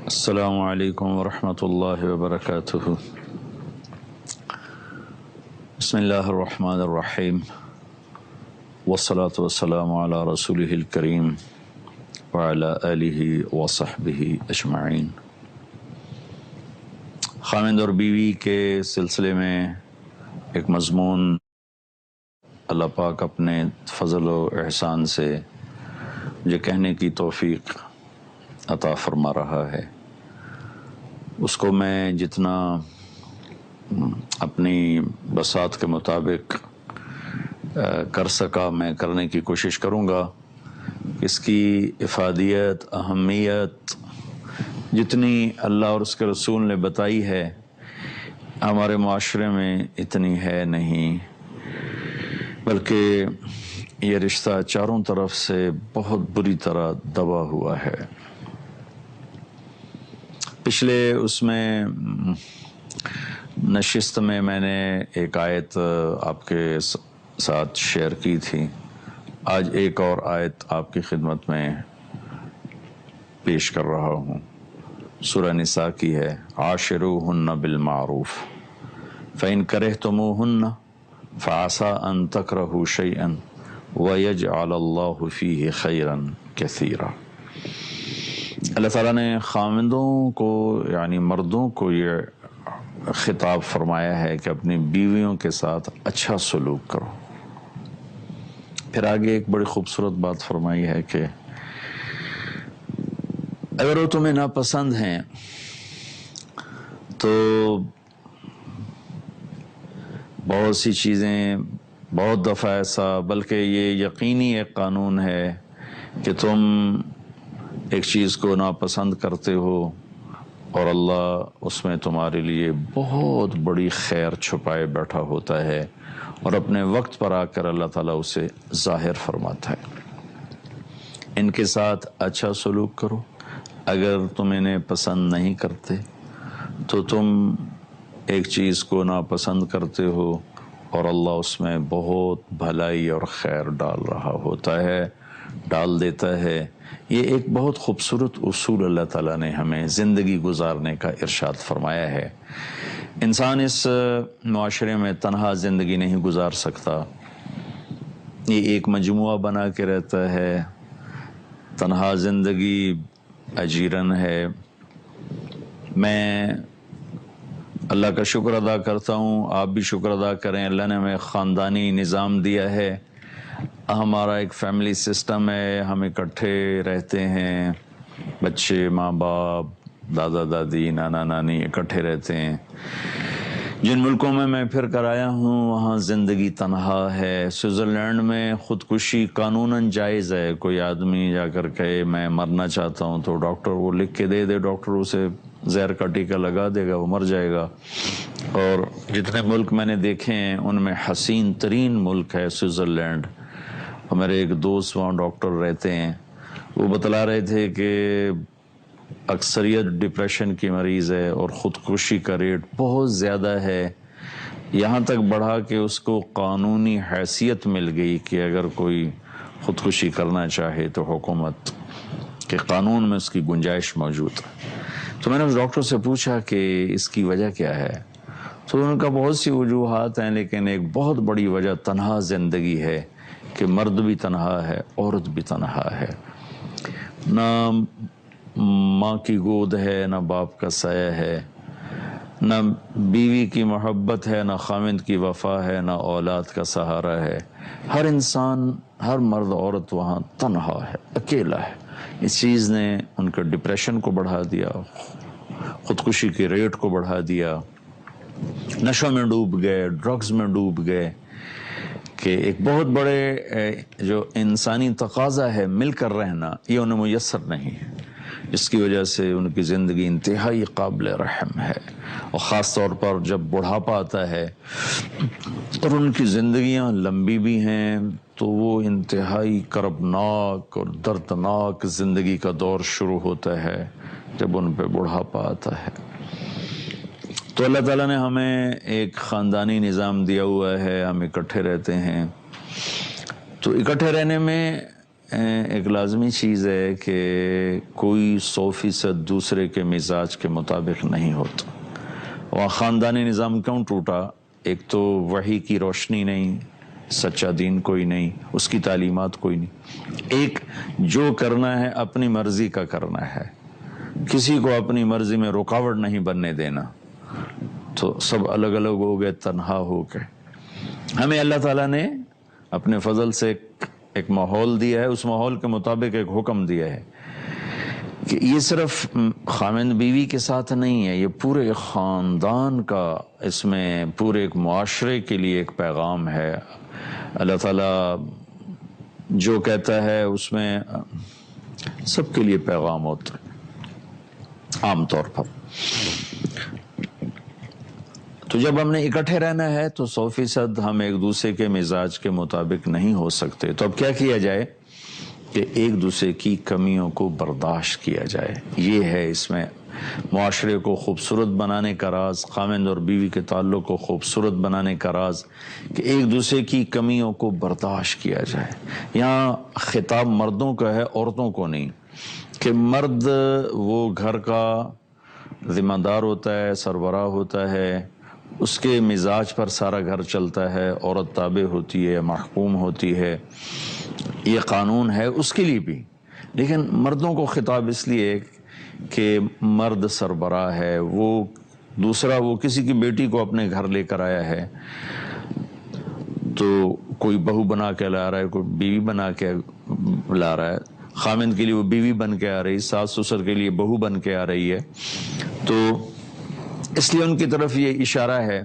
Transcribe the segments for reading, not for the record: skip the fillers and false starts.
السلام علیکم ورحمۃ اللہ وبرکاتہ۔ بسم اللہ الرحمن الرحیم والصلاة والسلام علی رسولہ الکریم وعلی آلہ وصحبہ اجمعین۔ خاوند اور بیوی کے سلسلے میں ایک مضمون اللہ پاک اپنے فضل و احسان سے جو کہنے کی توفیق عطا فرما رہا ہے، اس کو میں جتنا اپنی بساط کے مطابق کر سکا میں کرنے کی کوشش کروں گا۔ اس کی افادیت، اہمیت جتنی اللہ اور اس کے رسول نے بتائی ہے ہمارے معاشرے میں اتنی ہے نہیں، بلکہ یہ رشتہ چاروں طرف سے بہت بری طرح دبا ہوا ہے۔ پچھلے اس میں نشست میں نے ایک آیت آپ کے ساتھ شیئر کی تھی۔ آج ایک اور آیت آپ کی خدمت میں پیش کر رہا ہوں، سورہ نساء کی ہے۔ عاشروہن بالمعروف فإن کرہتموہن فعسى ان تکرہوا شیئا ویجعل اللہ فیہ خیرا کثیرا۔ اللہ تعالیٰ نے خاوندوں کو یعنی مردوں کو یہ خطاب فرمایا ہے کہ اپنی بیویوں کے ساتھ اچھا سلوک کرو۔ پھر آگے ایک بڑی خوبصورت بات فرمائی ہے کہ اگر وہ تمہیں ناپسند ہیں تو بہت سی چیزیں، بہت دفعہ ایسا، بلکہ یہ یقینی ایک قانون ہے کہ تم ایک چیز کو ناپسند کرتے ہو اور اللہ اس میں تمہارے لیے بہت بڑی خیر چھپائے بیٹھا ہوتا ہے، اور اپنے وقت پر آ کر اللہ تعالیٰ اسے ظاہر فرماتا ہے۔ ان کے ساتھ اچھا سلوک کرو۔ اگر تم انہیں پسند نہیں کرتے تو تم ایک چیز کو ناپسند کرتے ہو اور اللہ اس میں بہت بھلائی اور خیر ڈال رہا ہوتا ہے، ڈال دیتا ہے۔ یہ ایک بہت خوبصورت اصول اللہ تعالیٰ نے ہمیں زندگی گزارنے کا ارشاد فرمایا ہے۔ انسان اس معاشرے میں تنہا زندگی نہیں گزار سکتا، یہ ایک مجموعہ بنا کے رہتا ہے۔ تنہا زندگی اجیرن ہے۔ میں اللہ کا شکر ادا کرتا ہوں، آپ بھی شکر ادا کریں، اللہ نے ہمیں خاندانی نظام دیا ہے، ہمارا ایک فیملی سسٹم ہے، ہم اکٹھے رہتے ہیں، بچے، ماں باپ، دادا دادی، نانا نانی اکٹھے رہتے ہیں۔ جن ملکوں میں میں پھر کر آیا ہوں وہاں زندگی تنہا ہے۔ سوئٹزرلینڈ میں خودکشی قانوناً جائز ہے۔ کوئی آدمی جا کر کہے میں مرنا چاہتا ہوں تو ڈاکٹر وہ لکھ کے دے ڈاکٹر اسے زہر کا ٹیکہ لگا دے گا، وہ مر جائے گا۔ اور جتنے ملک میں نے دیکھے ہیں ان میں حسین ترین ملک ہے سوئٹزرلینڈ۔ اور میرے ایک دوست وہاں ڈاکٹر رہتے ہیں، وہ بتلا رہے تھے کہ اکثریت ڈپریشن کی مریض ہے اور خودکشی کا ریٹ بہت زیادہ ہے، یہاں تک بڑھا کہ اس کو قانونی حیثیت مل گئی کہ اگر کوئی خودکشی کرنا چاہے تو حکومت کے قانون میں اس کی گنجائش موجود ہے۔ تو میں نے اس ڈاکٹر سے پوچھا کہ اس کی وجہ کیا ہے، تو ان کا بہت سی وجوہات ہیں، لیکن ایک بہت بڑی وجہ تنہا زندگی ہے کہ مرد بھی تنہا ہے، عورت بھی تنہا ہے، نہ ماں کی گود ہے، نہ باپ کا سایہ ہے، نہ بیوی کی محبت ہے، نہ خاوند کی وفا ہے، نہ اولاد کا سہارا ہے۔ ہر انسان، ہر مرد عورت وہاں تنہا ہے، اکیلا ہے۔ اس چیز نے ان کے ڈپریشن کو بڑھا دیا، خودکشی کے ریٹ کو بڑھا دیا، نشوں میں ڈوب گئے، ڈرگز میں ڈوب گئے، کہ ایک بہت بڑے جو انسانی تقاضا ہے مل کر رہنا، یہ انہیں میسر نہیں ہے، جس کی وجہ سے ان کی زندگی انتہائی قابل رحم ہے۔ اور خاص طور پر جب بڑھاپا آتا ہے اور ان کی زندگیاں لمبی بھی ہیں تو وہ انتہائی کربناک اور دردناک زندگی کا دور شروع ہوتا ہے جب ان پہ بڑھاپا آتا ہے۔ تو اللہ تعالیٰ نے ہمیں ایک خاندانی نظام دیا ہوا ہے، ہم اکٹھے رہتے ہیں۔ تو اکٹھے رہنے میں ایک لازمی چیز ہے کہ کوئی 100% دوسرے کے مزاج کے مطابق نہیں ہوتا. وہاں خاندانی نظام کیوں ٹوٹا؟ ایک تو وحی کی روشنی نہیں، سچا دین کوئی نہیں، اس کی تعلیمات کوئی نہیں. ایک جو کرنا ہے اپنی مرضی کا کرنا ہے، کسی کو اپنی مرضی میں رکاوٹ نہیں بننے دینا. تو سب الگ الگ ہو گئے، تنہا ہو گئے. ہمیں اللہ تعالیٰ نے اپنے فضل سے ایک ماحول دیا ہے، اس ماحول کے مطابق ایک حکم دیا ہے کہ یہ صرف خاوند بیوی کے ساتھ نہیں ہے، یہ پورے خاندان کا، اس میں پورے ایک معاشرے کے لیے ایک پیغام ہے. اللہ تعالیٰ جو کہتا ہے اس میں سب کے لیے پیغام ہوتا ہے عام طور پر. تو جب ہم نے اکٹھے رہنا ہے تو 100% ہم ایک دوسرے کے مزاج کے مطابق نہیں ہو سکتے. تو اب کیا کیا جائے کہ ایک دوسرے کی کمیوں کو برداشت کیا جائے. یہ ہے اس میں معاشرے کو خوبصورت بنانے کا راز، خاوند اور بیوی کے تعلق کو خوبصورت بنانے کا راز، کہ ایک دوسرے کی کمیوں کو برداشت کیا جائے. یہاں خطاب مردوں کا ہے، عورتوں کو نہیں، کہ مرد وہ گھر کا ذمہ دار ہوتا ہے، سربراہ ہوتا ہے، اس کے مزاج پر سارا گھر چلتا ہے، عورت تابع ہوتی ہے، محکوم ہوتی ہے. یہ قانون ہے اس کے لیے بھی، لیکن مردوں کو خطاب اس لیے کہ مرد سربراہ ہے. وہ دوسرا، وہ کسی کی بیٹی کو اپنے گھر لے کر آیا ہے تو کوئی بہو بنا کے لا رہا ہے، کوئی بیوی بنا کے لا رہا ہے. خاوند کے لیے وہ بیوی بن کے آ رہی، ساس سسر کے لیے بہو بن کے آ رہی ہے. تو اس لیے ان کی طرف یہ اشارہ ہے،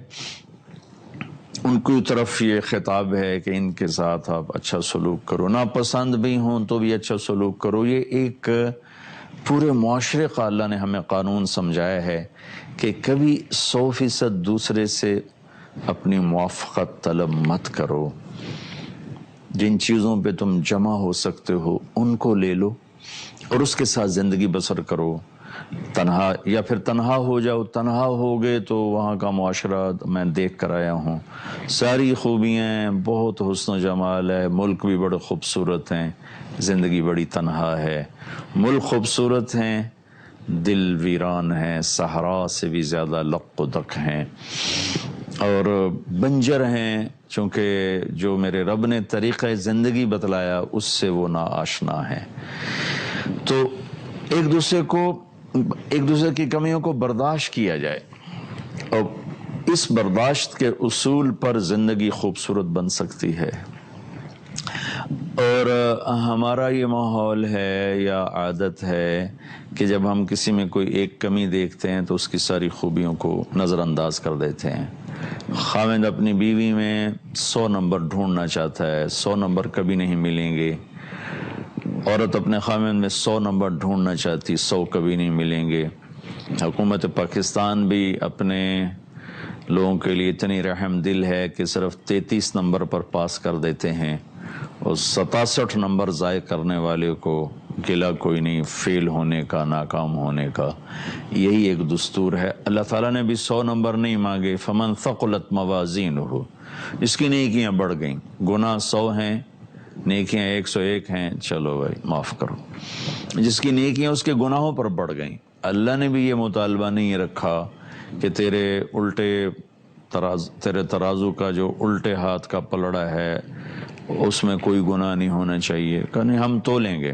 ان کی طرف یہ خطاب ہے کہ ان کے ساتھ آپ اچھا سلوک کرو، ناپسند بھی ہوں تو بھی اچھا سلوک کرو. یہ ایک پورے معاشرے کا اللہ نے ہمیں قانون سمجھایا ہے کہ کبھی 100% دوسرے سے اپنی موافقت طلب مت کرو. جن چیزوں پہ تم جمع ہو سکتے ہو ان کو لے لو اور اس کے ساتھ زندگی بسر کرو. تنہا یا پھر تنہا ہو جاؤ. تنہا ہو گئے تو وہاں کا معاشرہ میں دیکھ کر آیا ہوں، ساری خوبیاں ہیں، بہت حسن و جمال ہے، ملک بھی بڑے خوبصورت ہیں، زندگی بڑی تنہا ہے. ملک خوبصورت ہیں، دل ویران ہیں، صحرا سے بھی زیادہ لق و دق ہیں اور بنجر ہیں، چونکہ جو میرے رب نے طریقہ زندگی بتلایا اس سے وہ نا آشنا ہیں. تو ایک دوسرے کی کمیوں کو برداشت کیا جائے اور اس برداشت کے اصول پر زندگی خوبصورت بن سکتی ہے. اور ہمارا یہ ماحول ہے یا عادت ہے کہ جب ہم کسی میں کوئی ایک کمی دیکھتے ہیں تو اس کی ساری خوبیوں کو نظر انداز کر دیتے ہیں. خاوند اپنی بیوی میں 100 نمبر ڈھونڈنا چاہتا ہے، 100 نمبر کبھی نہیں ملیں گے. عورت اپنے خاوند میں 100 نمبر ڈھونڈنا چاہتی، 100 کبھی نہیں ملیں گے. حکومت پاکستان بھی اپنے لوگوں کے لیے اتنی رحم دل ہے کہ صرف 33 نمبر پر پاس کر دیتے ہیں اور 67 نمبر ضائع کرنے والے کو گلہ کوئی نہیں، فیل ہونے کا، ناکام ہونے کا. یہی ایک دستور ہے. اللہ تعالیٰ نے بھی 100 نمبر نہیں مانگے. فمن ثقلت موازینہ، جس کی نیکیاں بڑھ گئیں. گناہ 100 ہیں، نیکیاں 101 ہیں، چلو بھائی معاف کرو. جس کی نیکیاں اس کے گناہوں پر بڑھ گئیں، اللہ نے بھی یہ مطالبہ نہیں رکھا کہ تیرے ترازو کا جو الٹے ہاتھ کا پلڑا ہے اس میں کوئی گناہ نہیں ہونا چاہیے. کہ نہیں، ہم تولیں گے،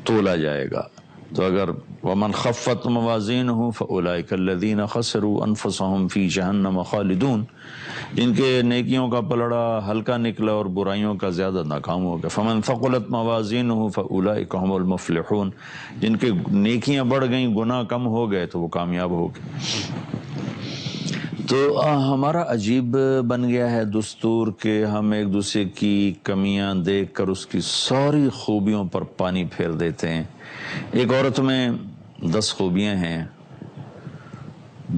تولا جائے گا. تو اگر وَمَنْ خَفَّتْ مَوَازِينُهُ فَأُولَئِكَ الَّذِينَ خَسِرُوا أَنفُسَهُمْ فِي جَهَنَّمَ خَالِدُونَ، جن کے نیکیوں کا پلڑا ہلکا نکلا اور برائیوں کا زیادہ ناکام ہو گیا. فَمَنْ ثَقُلَتْ مَوَازِينُهُ فَأُولَئِكَ هُمُ الْمُفْلِحُونَ، جن کے نیکیاں بڑھ گئیں، گناہ کم ہو گئے تو وہ کامیاب ہو گئے. تو ہمارا عجیب بن گیا ہے دستور کہ ہم ایک دوسرے کی کمیاں دیکھ کر اس کی ساری خوبیوں پر پانی پھیر دیتے ہیں. ایک عورت میں 10 خوبیاں ہیں،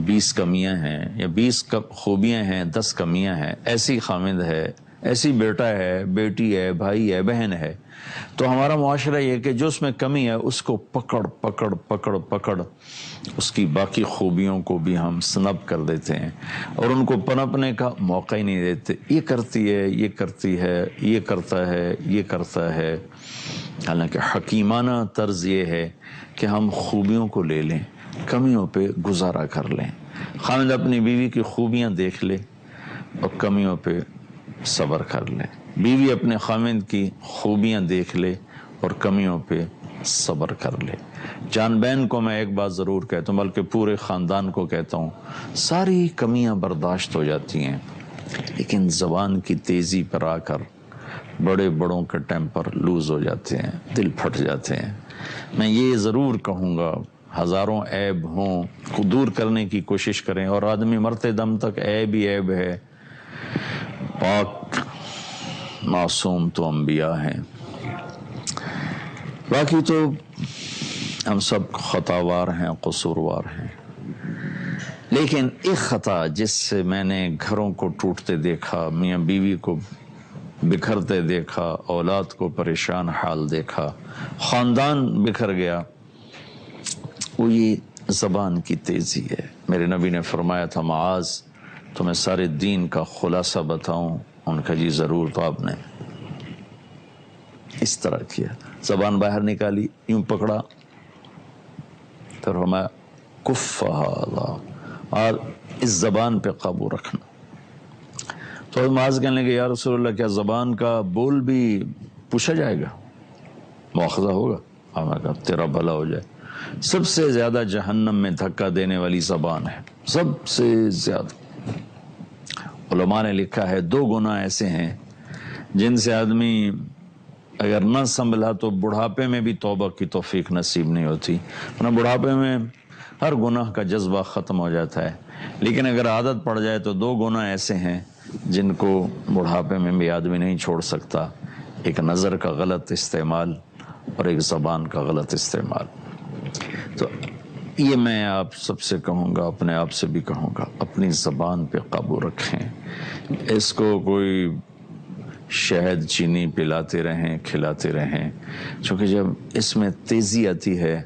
20 کمیاں ہیں، یا 20 خوبیاں ہیں، 10 کمیاں ہیں. ایسی خاوند ہے، ایسی بیٹا ہے، بیٹی ہے، بھائی ہے، بہن ہے، تو ہمارا معاشرہ یہ کہ جو اس میں کمی ہے اس کو پکڑ پکڑ پکڑ پکڑ اس کی باقی خوبیوں کو بھی ہم سنب کر دیتے ہیں اور ان کو پنپنے کا موقع ہی نہیں دیتے. یہ کرتی ہے، یہ کرتی ہے، یہ کرتا ہے، یہ کرتا ہے. حالانکہ حکیمانہ طرز یہ ہے کہ ہم خوبیوں کو لے لیں، کمیوں پہ گزارا کر لیں. خاوند اپنی بیوی کی خوبیاں دیکھ لے اور کمیوں پہ صبر کر لے، بیوی اپنے خاوند کی خوبیاں دیکھ لے اور کمیوں پہ صبر کر لے. جان بین کو میں ایک بات ضرور کہتا ہوں، بلکہ پورے خاندان کو کہتا ہوں، ساری کمیاں برداشت ہو جاتی ہیں لیکن زبان کی تیزی پر آ کر بڑے بڑوں کے ٹیمپر لوز ہو جاتے ہیں، دل پھٹ جاتے ہیں. میں یہ ضرور کہوں گا، ہزاروں عیب ہوں کو دور کرنے کی کوشش کریں، اور آدمی مرتے دم تک عیب ہی عیب ہے. پاک معصوم تو انبیاء ہیں، باقی تو ہم سب خطاوار ہیں، قصوروار ہیں. لیکن ایک خطا جس سے میں نے گھروں کو ٹوٹتے دیکھا، میاں بیوی کو بکھرتے دیکھا، اولاد کو پریشان حال دیکھا، خاندان بکھر گیا، وہ یہ زبان کی تیزی ہے. میرے نبی نے فرمایا تھا، معاذ تمہیں سارے دین کا خلاصہ بتاؤں؟ ان کا جی ضرور. تو آپ نے اس طرح کیا، زبان باہر نکالی، یوں پکڑا، تو فرمایا کف ھذا، اور اس زبان پہ قابو رکھنا. تو معاذ کہنے لگے، یا رسول اللہ کیا زبان کا بول بھی پوچھا جائے گا، مواخذہ ہوگا؟ میں کہا تیرا بھلا ہو جائے. سب سے زیادہ جہنم میں دھکا دینے والی زبان ہے، سب سے زیادہ. علماء نے لکھا ہے 2 گناہ ایسے ہیں جن سے آدمی اگر نہ سنبھلا تو بڑھاپے میں بھی توبہ کی توفیق نصیب نہیں ہوتی. ورنہ بڑھاپے میں ہر گناہ کا جذبہ ختم ہو جاتا ہے، لیکن اگر عادت پڑ جائے تو 2 گناہ ایسے ہیں جن کو بڑھاپے میں بھی آدمی نہیں چھوڑ سکتا. ایک نظر کا غلط استعمال اور ایک زبان کا غلط استعمال. تو یہ میں آپ سب سے کہوں گا، اپنے آپ سے بھی کہوں گا، اپنی زبان پہ قابو رکھیں. اس کو کوئی شہد چینی پلاتے رہیں، کھلاتے رہیں، چونکہ جب اس میں تیزی آتی ہے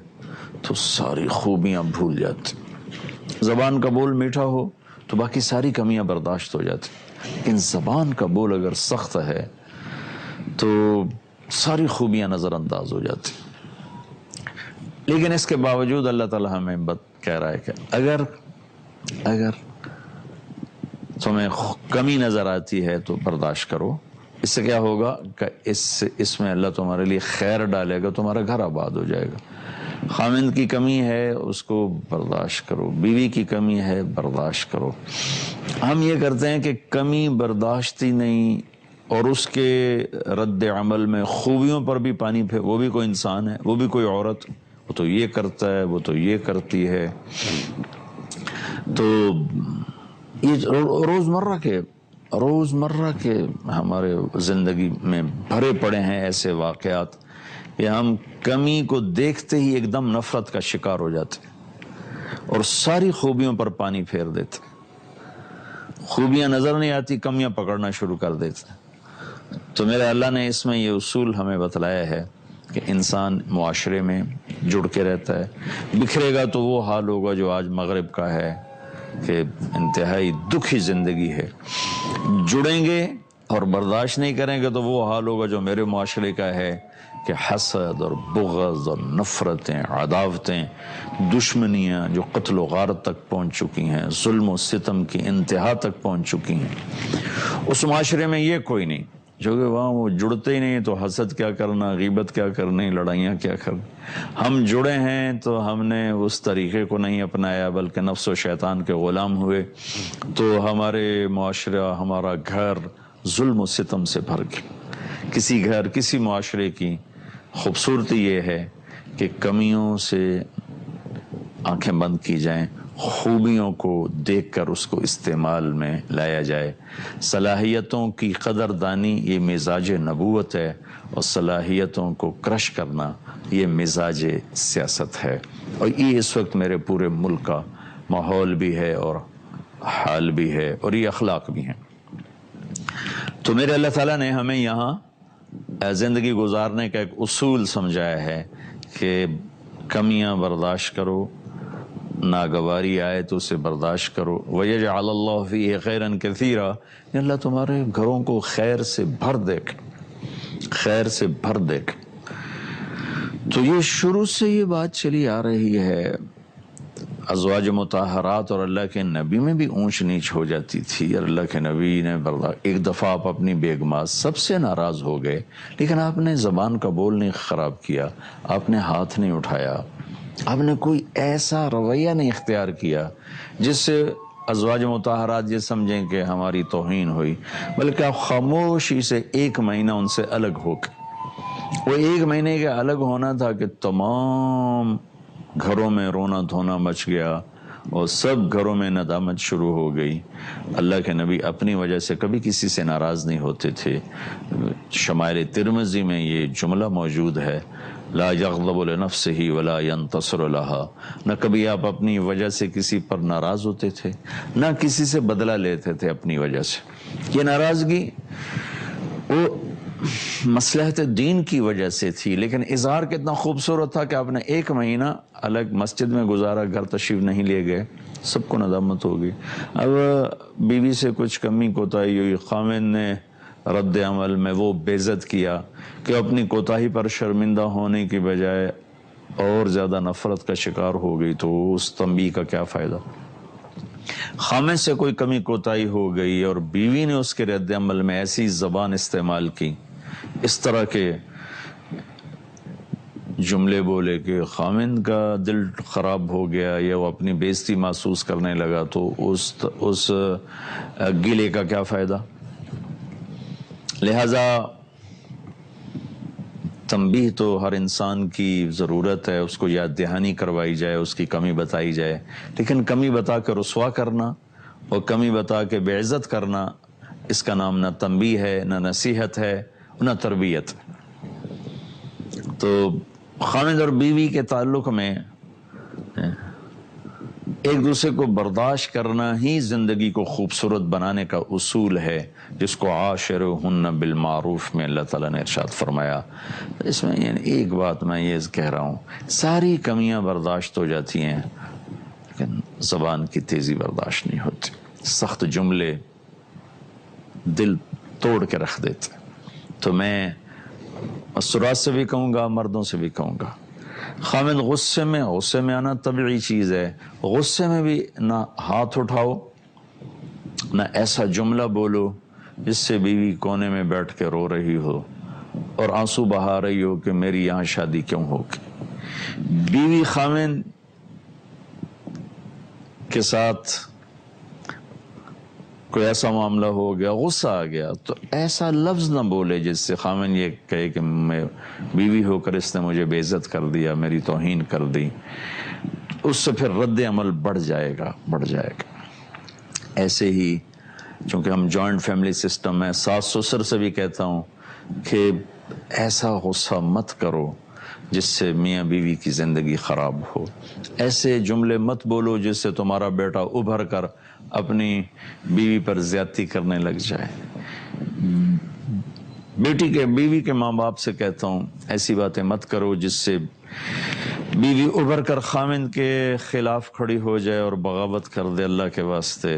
تو ساری خوبیاں بھول جاتی. زبان کا بول میٹھا ہو تو باقی ساری کمیاں برداشت ہو جاتی، لیکن زبان کا بول اگر سخت ہے تو ساری خوبیاں نظر انداز ہو جاتی. لیکن اس کے باوجود اللہ تعالیٰ ہمیں کہہ رہا ہے کہ اگر تمہیں کمی نظر آتی ہے تو برداشت کرو. اس سے کیا ہوگا کہ اس میں اللہ تمہارے لیے خیر ڈالے گا، تمہارا گھر آباد ہو جائے گا. خاوند کی کمی ہے اس کو برداشت کرو، بیوی کی کمی ہے برداشت کرو. ہم یہ کرتے ہیں کہ کمی برداشت ہی نہیں، اور اس کے رد عمل میں خوبیوں پر بھی پانی پھیر. وہ بھی کوئی انسان ہے، وہ بھی کوئی عورت، وہ تو یہ کرتا ہے، وہ تو یہ کرتی ہے. تو یہ روزمرہ کے ہمارے زندگی میں بھرے پڑے ہیں ایسے واقعات کہ ہم کمی کو دیکھتے ہی ایک دم نفرت کا شکار ہو جاتے اور ساری خوبیوں پر پانی پھیر دیتے. خوبیاں نظر نہیں آتی، کمیاں پکڑنا شروع کر دیتے. تو میرے اللہ نے اس میں یہ اصول ہمیں بتلایا ہے کہ انسان معاشرے میں جڑ کے رہتا ہے. بکھرے گا تو وہ حال ہوگا جو آج مغرب کا ہے کہ انتہائی دکھی زندگی ہے. جڑیں گے اور برداشت نہیں کریں گے تو وہ حال ہوگا جو میرے معاشرے کا ہے کہ حسد اور بغض اور نفرتیں، عداوتیں، دشمنیاں جو قتل و غارت تک پہنچ چکی ہیں، ظلم و ستم کی انتہا تک پہنچ چکی ہیں. اس معاشرے میں یہ کوئی نہیں، جو کہ وہاں وہ جڑتے ہی نہیں تو حسد کیا کرنا، غیبت کیا کرنی، لڑائیاں کیا کرنی. ہم جڑے ہیں تو ہم نے اس طریقے کو نہیں اپنایا بلکہ نفس و شیطان کے غلام ہوئے، تو ہمارے معاشرہ، ہمارا گھر ظلم و ستم سے بھر گیا. کسی معاشرے کی خوبصورتی یہ ہے کہ کمیوں سے آنکھیں بند کی جائیں، خوبیوں کو دیکھ کر اس کو استعمال میں لایا جائے. صلاحیتوں کی قدردانی یہ مزاج نبوت ہے، اور صلاحیتوں کو کرش کرنا یہ مزاج سیاست ہے. اور یہ اس وقت میرے پورے ملک کا ماحول بھی ہے اور حال بھی ہے، اور یہ اخلاق بھی ہیں. تو میرے اللہ تعالیٰ نے ہمیں یہاں زندگی گزارنے کا ایک اصول سمجھایا ہے کہ کمیاں برداشت کرو، ناگواری آئے تو اسے برداشت کرو، وَيَجْعَلَ اللَّهُ فِيهِ خَيْرًا كَثِيرًا، اللہ تمہارے گھروں کو خیر سے بھر دے گا، خیر سے بھر دے گا۔ تو یہ شروع سے یہ بات چلی آ رہی ہے، ازواج مطہرات اور اللہ کے نبی میں بھی اونچ نیچ ہو جاتی تھی، اور اللہ کے نبی نے ایک دفعہ آپ اپنی بیگمات سب سے ناراض ہو گئے، لیکن آپ نے زبان کا بول نہیں خراب کیا، آپ نے ہاتھ نہیں اٹھایا، آپ نے کوئی ایسا رویہ نہیں اختیار کیا جس سے ازواج مطہرات یہ سمجھیں کہ ہماری توہین ہوئی، بلکہ آپ خاموشی سے 1 مہینہ ان سے الگ ہو گئے۔ وہ 1 مہینے کے الگ ہونا تھا کہ تمام گھروں میں رونا دھونا مچ گیا اور سب گھروں میں ندامت شروع ہو گئی۔ اللہ کے نبی اپنی وجہ سے کبھی کسی سے ناراض نہیں ہوتے تھے۔ شمائل ترمذی میں یہ جملہ موجود ہے، لا یغضب لنفسہ ولا ینتصر لها، نہ کبھی آپ اپنی وجہ سے کسی پر ناراض ہوتے تھے، نہ کسی سے بدلہ لیتے تھے اپنی وجہ سے۔ یہ ناراضگی وہ مصلحت دین کی وجہ سے تھی، لیکن اظہار کتنا خوبصورت تھا کہ آپ نے 1 مہینہ الگ مسجد میں گزارا، گھر تشریف نہیں لے گئے، سب کو ندامت ہوگی۔ اب بیوی سے کچھ کمی کوتاہی ہوئی، خاوند نے رد عمل میں وہ بے عزت کیا کہ اپنی کوتاہی پر شرمندہ ہونے کی بجائے اور زیادہ نفرت کا شکار ہو گئی، تو اس تنبیہ کا کیا فائدہ۔ خامد سے کوئی کمی کوتاہی ہو گئی اور بیوی نے اس کے رد عمل میں ایسی زبان استعمال کی، اس طرح کے جملے بولے کہ خامد کا دل خراب ہو گیا یا وہ اپنی بے عزتی محسوس کرنے لگا، تو اس گلے کا کیا فائدہ۔ لہذا تنبیہ تو ہر انسان کی ضرورت ہے، اس کو یاد دہانی کروائی جائے، اس کی کمی بتائی جائے، لیکن کمی بتا کے رسوا کرنا اور کمی بتا کے بے عزت کرنا، اس کا نام نہ تنبیہ ہے، نہ نصیحت ہے، نہ تربیت۔ تو خاوند اور بیوی کے تعلق میں ایک دوسرے کو برداشت کرنا ہی زندگی کو خوبصورت بنانے کا اصول ہے، جس کو عاشرہن بالمعروف میں اللہ تعالیٰ نے ارشاد فرمایا۔ اس میں ایک بات میں یہ کہہ رہا ہوں، ساری کمیاں برداشت ہو جاتی ہیں لیکن زبان کی تیزی برداشت نہیں ہوتی، سخت جملے دل توڑ کے رکھ دیتے۔ تو میں مسرات سے بھی کہوں گا، مردوں سے بھی کہوں گا، خامد غصے میں آنا طبیعی چیز ہے، غصے میں بھی نہ ہاتھ اٹھاؤ، نہ ایسا جملہ بولو جس سے بیوی کونے میں بیٹھ کے رو رہی ہو اور آنسو بہا رہی ہو کہ میری یہاں شادی کیوں ہوگی۔ بیوی خامد کے ساتھ کوئی ایسا معاملہ ہو گیا، غصہ آ گیا، تو ایسا لفظ نہ بولے جس سے خامن یہ کہے کہ میں بیوی ہو کر اس نے مجھے بے عزت کر دیا، میری توہین کر دی، اس سے پھر رد عمل بڑھ جائے گا۔ ایسے ہی چونکہ ہم جوائنٹ فیملی سسٹم میں، ساس سسر سے بھی کہتا ہوں کہ ایسا غصہ مت کرو جس سے میاں بیوی کی زندگی خراب ہو، ایسے جملے مت بولو جس سے تمہارا بیٹا ابھر کر اپنی بیوی پر زیادتی کرنے لگ جائے۔ بیوی کے ماں باپ سے کہتا ہوں ایسی باتیں مت کرو جس سے بیوی ابھر کر خامند کے خلاف کھڑی ہو جائے اور بغاوت کر دے۔ اللہ کے واسطے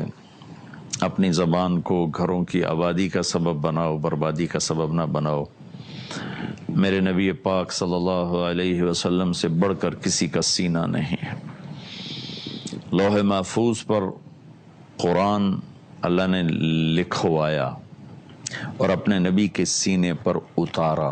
اپنی زبان کو گھروں کی آبادی کا سبب بناؤ، بربادی کا سبب نہ بناؤ۔ میرے نبی پاک صلی اللہ علیہ وسلم سے بڑھ کر کسی کا سینہ نہیں ہے۔ لوح محفوظ پر قرآن اللہ نے لکھوایا اور اپنے نبی کے سینے پر اتارا۔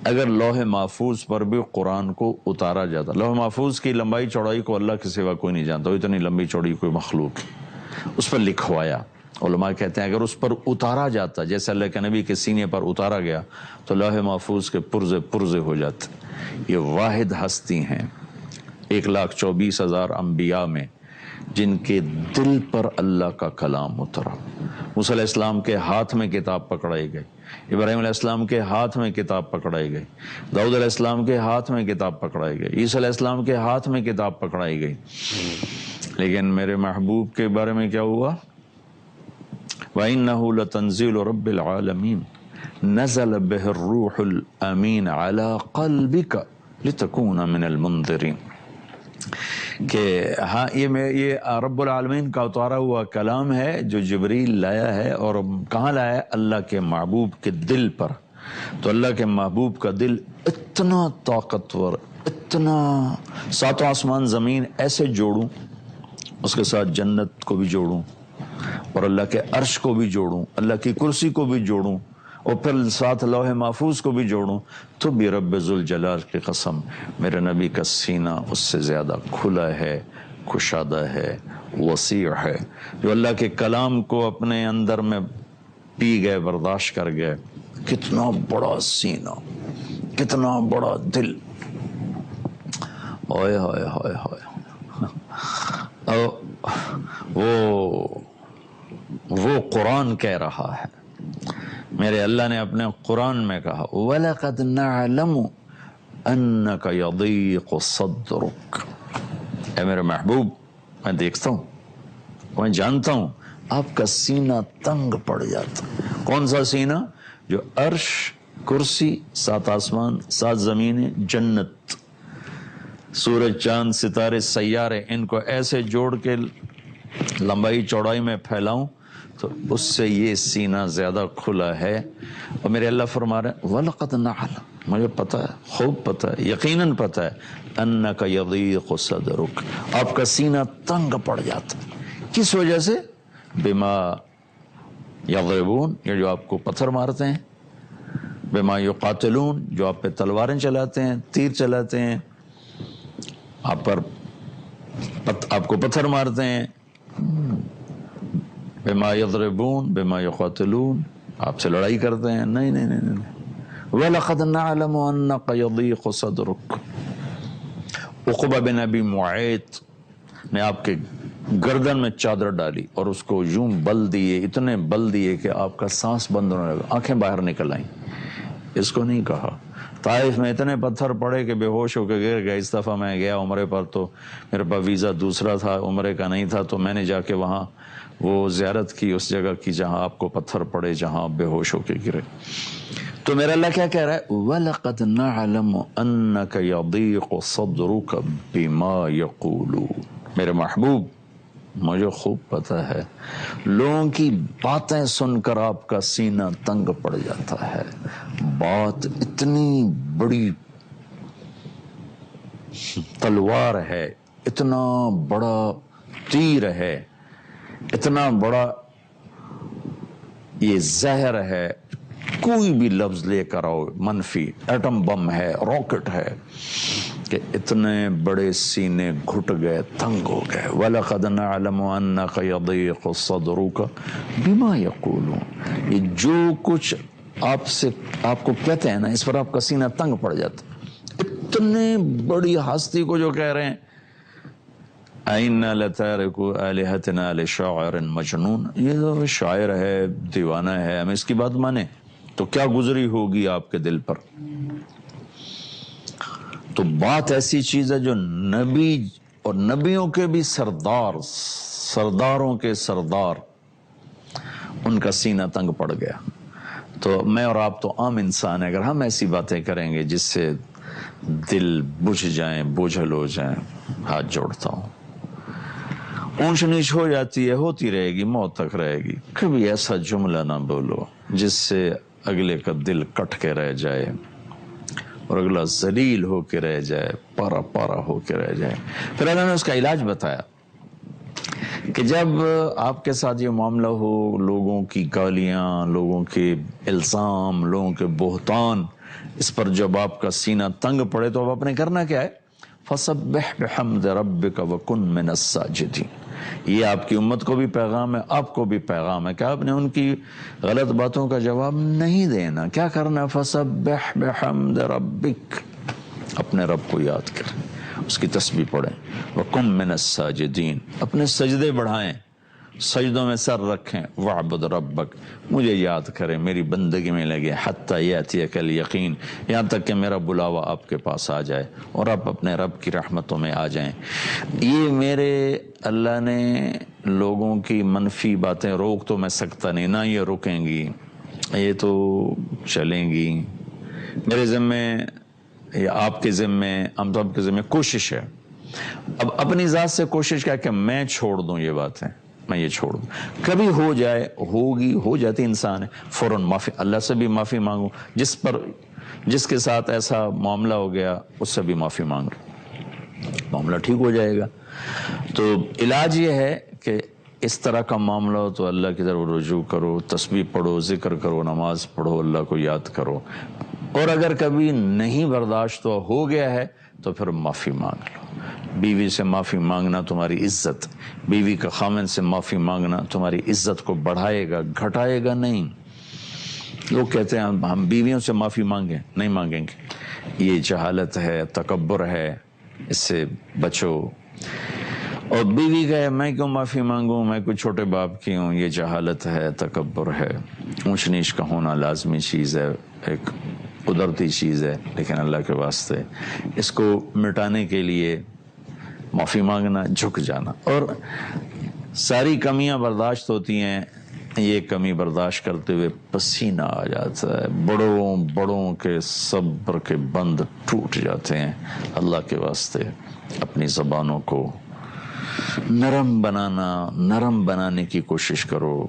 اگر لوح محفوظ پر بھی قرآن کو اتارا جاتا، لوح محفوظ کی لمبائی چوڑائی کو اللہ کے سوا کوئی نہیں جانتا، اتنی لمبی چوڑی کوئی مخلوق ہے، اس پر لکھوایا۔ علماء کہتے ہیں اگر اس پر اتارا جاتا جیسے اللہ کے نبی کے سینے پر اتارا گیا تو لوح محفوظ کے پرزے پرزے ہو جاتے۔ یہ واحد ہستی ہیں 1,24,000 انبیاء میں جن کے دل پر اللہ کا کلام اترا۔ موسیٰ علیہ السلام کے ہاتھ میں کتاب پکڑائی گئی، ابراہیم علیہ السلام کے ہاتھ میں کتاب پکڑائی گئی، داؤد علیہ السلام کے ہاتھ میں کتاب پکڑائی گئی، عیسیٰ علیہ السلام کے ہاتھ میں کتاب پکڑائی گئی، لیکن میرے محبوب کے بارے میں کیا ہوا؟ وَإِنَّهُ لَتَنزِيلُ رَبِّ الْعَالَمِينَ نَزَلَ بِهِ الرُّوحُ الْأَمِينُ عَلَى قَلْبِكَ لِتَكُونَ مِنَ الْمُنذِرِينَ کہ ہاں یہ رب العالمین کا اتارا ہوا کلام ہے جو جبریل لایا ہے، اور کہاں لایا ہے؟ اللہ کے محبوب کے دل پر۔ تو اللہ کے محبوب کا دل اتنا طاقتور، اتنا، ساتوں آسمان زمین ایسے جوڑوں، اس کے ساتھ جنت کو بھی جوڑوں، اور اللہ کے عرش کو بھی جوڑوں، اللہ کی کرسی کو بھی جوڑوں، اور پھر ساتھ لوح محفوظ کو بھی جوڑوں، تو بھی رب ذوالجلال کی قسم میرے نبی کا سینہ اس سے زیادہ کھلا ہے، کشادہ ہے، وسیع ہے، جو اللہ کے کلام کو اپنے اندر میں پی گئے، برداشت کر گئے۔ کتنا بڑا سینہ، کتنا بڑا دل، اوئے ہوئے ہوئے ہوئے۔ وہ قرآن کہہ رہا ہے، میرے اللہ نے اپنے قرآن میں کہا وَلَقَدْ نَعْلَمُ أَنَّكَ يَضِيقُ صَدْرُكَ، اے میرے محبوب، میں دیکھتا ہوں، میں جانتا ہوں آپ کا سینہ تنگ پڑ جاتا۔ کون سا سینہ؟ جو عرش، کرسی، 7 آسمان، 7 زمینیں، جنت، سورج، چاند، ستارے، سیارے، ان کو ایسے جوڑ کے لمبائی چوڑائی میں پھیلاؤں تو اس سے یہ سینہ زیادہ کھلا ہے۔ اور میرے اللہ فرما رہے ہیں وَلَقَدْ نَعْلَمُ، مجھے پتہ ہے، خوب پتہ ہے، یقیناً پتہ ہے، أَنَّكَ يَضِيقُ صَدْرُكَ، آپ کا سینہ تنگ پڑ جاتا ہے۔ کس وجہ سے؟ بِمَا يَضْرِبُونَ، یہ جو آپ کو پتھر مارتے ہیں، بِمَا يُقَاتِلُونَ، جو آپ پہ تلواریں چلاتے ہیں، تیر چلاتے ہیں، آپ کو پتھر مارتے ہیں، بِمَا يَضْرِبُونَ بِمَا يُقَاتِلُونَ، آپ سے لڑائی کرتے ہیں۔ نہیں نہیں نہیں نہیں، وَلَقَدْ نَعْلَمُ أَنَّكَ يَضِيقُ صَدْرُكَ۔ عقبہ بن ابی معیط نے آپ کے گردن میں چادر ڈالی اور اس کو یوں بل دیے، اتنے بل دیے کہ آپ کا سانس بند ہونے لگا، آنکھیں باہر نکل آئیں۔ اس کو نہیں کہا۔ طائف میں اتنے پتھر پڑے کہ بے ہوش ہو کے گر گئے۔ اس دفعہ میں گیا عمرے پر، تو میرے پاس ویزا دوسرا تھا، عمرے کا نہیں تھا، تو میں نے جا کے وہاں وہ زیارت کی اس جگہ کی جہاں آپ کو پتھر پڑے، جہاں آپ بے ہوش ہو کے گرے۔ تو میرا اللہ کیا کہہ رہا ہے؟ وَلَقَدْ نَعْلَمُ أَنَّكَ يَضِيقُ صَدْرُكَ بِمَا يَقُولُونَ، میرے محبوب، مجھے خوب پتہ ہے لوگوں کی باتیں سن کر آپ کا سینہ تنگ پڑ جاتا ہے۔ بات اتنی بڑی تلوار ہے، اتنا بڑا تیر ہے، اتنا بڑا یہ زہر ہے، کوئی بھی لفظ لے کر آؤ، منفی، ایٹم بم ہے، راکٹ ہے، کہ اتنے بڑے سینے گھٹ گئے، تنگ ہو گئے۔ وَلَقَدْ نَعْلَمُ أَنَّكَ يَضِيقُ صَدْرُكَ بِمَا يَقُولُونَ، یہ جو کچھ آپ کو کہتے ہیں نا، اس پر آپ کا سینہ تنگ پڑ جاتا۔ اتنے بڑی ہستی کو جو کہہ رہے ہیں أَإِنَّا لَتَارِكُو آلِهَتِنَا لِشَاعِرٍ مَجْنُونَ، یہ تو شاعر ہے، دیوانہ ہے، ہم اس کی بات مانیں تو کیا گزری ہوگی آپ کے دل پر؟ تو بات ایسی چیز ہے جو نبی اور نبیوں کے بھی سرداروں کے سردار، ان کا سینہ تنگ پڑ گیا۔ تو میں اور آپ تو عام انسان ہیں، اگر ہم ایسی باتیں کریں گے جس سے دل بجھ جائیں، بوجھل ہو جائیں، ہاتھ جوڑتا ہوں، اونچ نیچ ہو جاتی ہے، ہوتی رہے گی، موت تک رہے گی۔ کبھی ایسا جملہ نہ بولو جس سے اگلے کا دل کٹ کے رہ جائے اور اگلا ذلیل ہو کے رہ جائے، پارا پارا ہو کے رہ جائے۔ پھر اللہ نے اس کا علاج بتایا کہ جب آپ کے ساتھ یہ معاملہ ہو، لوگوں کی گالیاں، لوگوں کے الزام، لوگوں کے بہتان، اس پر جب آپ کا سینہ تنگ پڑے تو اب آپ نے کرنا کیا ہے؟ فَسَبِّحْ بِحَمْدِ رَبِّكَ وَكُن مِّنَ السَّاجِدِينَ۔ یہ آپ کی امت کو بھی پیغام ہے، آپ کو بھی پیغام ہے کہ آپ نے ان کی غلط باتوں کا جواب نہیں دینا۔ کیا کرنا؟ فَسَبِّحْ بِحَمْدِ رَبِّكَ، اپنے رب کو یاد کریں، اس کی تسبیح پڑھیں، وَكُن مِّنَ السَّاجِدِينَ، اپنے سجدے بڑھائیں، سجدوں میں سر رکھیں، وَعْبُدْ رَبَّكَ، مجھے یاد کریں، میری بندگی میں لگے، حَتَّى يَأْتِيَكَ الْيَقِينُ، یہاں تک کہ میرا بلاوا آپ کے پاس آ جائے اور آپ اپنے رب کی رحمتوں میں آ جائیں۔ یہ میرے اللہ نے لوگوں کی منفی باتیں روک تو میں سکتا نہیں، نہ یہ رکیں گی، یہ تو چلیں گی۔ میرے ذمے یا آپ کے ذمے، ہم سب کے ذمے کوشش ہے۔ اب اپنی ذات سے کوشش کیا کہ میں چھوڑ دوں یہ باتیں، میں یہ چھوڑ دوں۔ کبھی ہو جائے، ہوگی، ہو جاتی، انسان ہے، فوراً معافی، اللہ سے بھی معافی مانگو، جس کے ساتھ ایسا معاملہ ہو گیا اس سے بھی معافی مانگو، معاملہ ٹھیک ہو جائے گا۔ تو علاج یہ ہے کہ اس طرح کا معاملہ ہو تو اللہ کی طرف رجوع کرو، تسبیح پڑھو، ذکر کرو، نماز پڑھو، اللہ کو یاد کرو، اور اگر کبھی نہیں برداشت ہو گیا ہے تو پھر معافی مانگ لو۔ بیوی سے معافی مانگنا تمہاری عزت، بیوی کا خامن سے معافی مانگنا تمہاری عزت کو بڑھائے گا، گھٹائے گا نہیں۔ لوگ کہتے ہیں ہم بیویوں سے معافی مانگیں، نہیں مانگیں گے، یہ جہالت ہے، تکبر ہے، اس سے بچو۔ اور بیوی کہے میں کیوں معافی مانگوں، میں کوئی چھوٹے باپ کی ہوں، یہ جہالت ہے، تکبر ہے۔ اونچ نیچ کا ہونا لازمی چیز ہے، ایک قدرتی چیز ہے، لیکن اللہ کے واسطے اس کو مٹانے کے لیے معافی مانگنا، جھک جانا۔ اور ساری کمیاں برداشت ہوتی ہیں، یہ کمی برداشت کرتے ہوئے پسینہ آ جاتا ہے، بڑوں کے صبر کے بند ٹوٹ جاتے ہیں۔ اللہ کے واسطے اپنی زبانوں کو نرم بنانے کی کوشش کرو،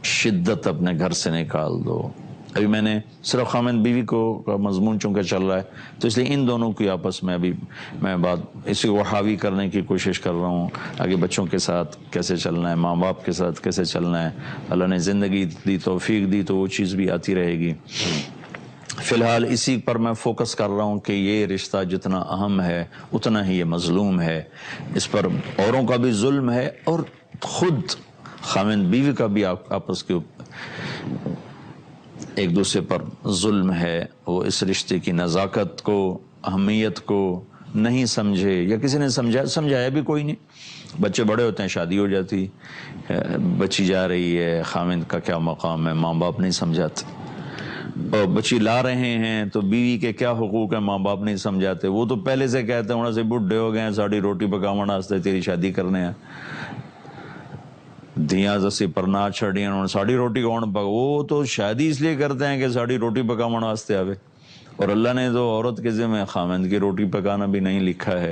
شدت اپنے گھر سے نکال دو۔ ابھی میں نے صرف خامن بیوی کو مضمون چونکہ چل رہا ہے تو اس لیے ان دونوں کی آپس میں ابھی میں بات اسی کو حاوی کرنے کی کوشش کر رہا ہوں، آگے بچوں کے ساتھ کیسے چلنا ہے، ماں باپ کے ساتھ کیسے چلنا ہے۔ اللہ نے زندگی دی، توفیق دی تو وہ چیز بھی آتی رہے گی۔ فی الحال اسی پر میں فوکس کر رہا ہوں کہ یہ رشتہ جتنا اہم ہے اتنا ہی یہ مظلوم ہے، اس پر اوروں کا بھی ظلم ہے اور خود خامن بیوی کا بھی آپس کے ایک دوسرے پر ظلم ہے۔ وہ اس رشتے کی نزاکت کو، اہمیت کو نہیں سمجھے، یا کسی نے سمجھایا بھی کوئی نہیں۔ بچے بڑے ہوتے ہیں، شادی ہو جاتی، بچی جا رہی ہے، خامن کا کیا مقام ہے، ماں باپ نہیں سمجھاتے، اور بچی لا رہے ہیں تو بیوی کے کیا حقوق ہیں، ماں باپ نہیں سمجھاتے۔ وہ تو پہلے سے کہتے ہیں سے بڈھے ہو گئے ہیں، ساڑی روٹی پکاون واسطے تیری شادی کرنے ہیں، دھیاں دسی پر نہ چھڑیاں ہوں ساڑی روٹی کون پکا، وہ تو شادی اس لیے کرتے ہیں کہ ساڑی روٹی پکاون واسطے آوے۔ اور اللہ نے تو عورت کے ذمہ خامند کی روٹی پکانا بھی نہیں لکھا ہے،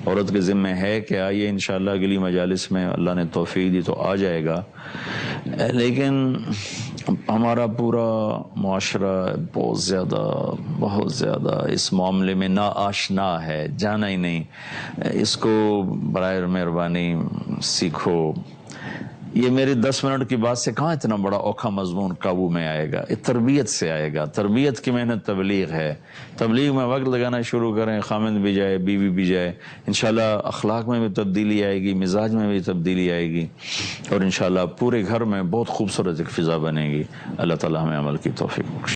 عورت کے ذمہ ہے کہ آئیے انشاءاللہ اگلی مجالس میں اللہ نے توفیق دی تو آ جائے گا۔ لیکن ہمارا پورا معاشرہ بہت زیادہ اس معاملے میں ناآشنا ہے، جانا ہی نہیں۔ اس کو برائے مہربانی سیکھو۔ یہ میری 10 منٹ کی بات سے کہاں اتنا بڑا اوکھا مضمون قابو میں آئے گا، یہ تربیت سے آئے گا۔ تربیت کی محنت تبلیغ ہے، تبلیغ میں وقت لگانا شروع کریں، خامند بھی جائے، بیوی بھی جائے، انشاءاللہ اخلاق میں بھی تبدیلی آئے گی، مزاج میں بھی تبدیلی آئے گی، اور انشاءاللہ پورے گھر میں بہت خوبصورت ایک فضا بنے گی۔ اللہ تعالی ہمیں عمل کی توفیق بخشے۔